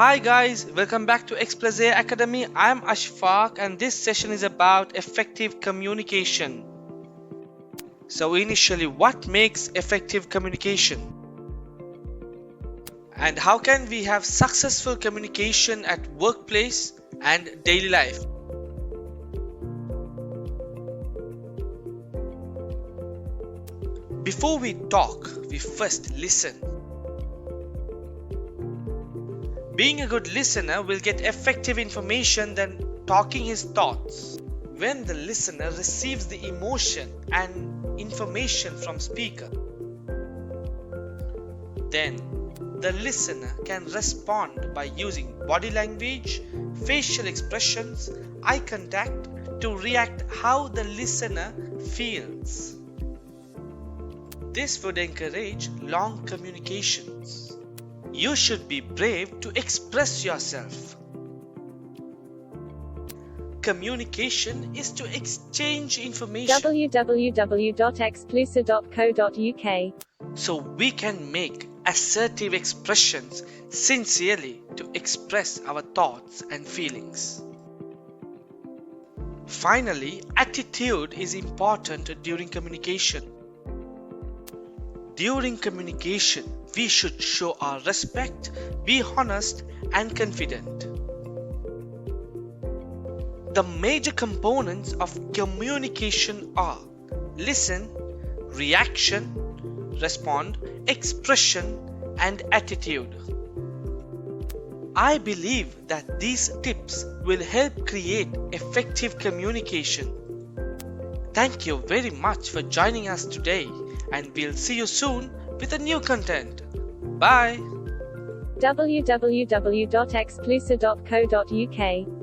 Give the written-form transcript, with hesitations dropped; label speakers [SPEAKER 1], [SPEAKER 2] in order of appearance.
[SPEAKER 1] Hi guys, welcome back to ICVRE Academy. I'm Ashfaq and this session is about effective communication. So initially, what makes effective communication? And how can we have successful communication at workplace and daily life? Before we talk, we first listen. Being a good listener will get effective information than talking his thoughts. When the listener receives the emotion and information from speaker, then the listener can respond by using body language, facial expressions, eye contact to react how the listener feels. This would encourage long communications. You should be brave to express yourself. Communication is to exchange information.
[SPEAKER 2] www.exclusive.co.uk
[SPEAKER 1] So we can make assertive expressions sincerely to express our thoughts and feelings. Finally, attitude is important during communication. During communication, we should show our respect, be honest and confident. The major components of communication are listen, reaction, respond, expression and attitude. I believe that these tips will help create effective communication. Thank you very much for joining us today, and we'll see you soon with a new content. Bye.
[SPEAKER 2] www.exclusive.co.uk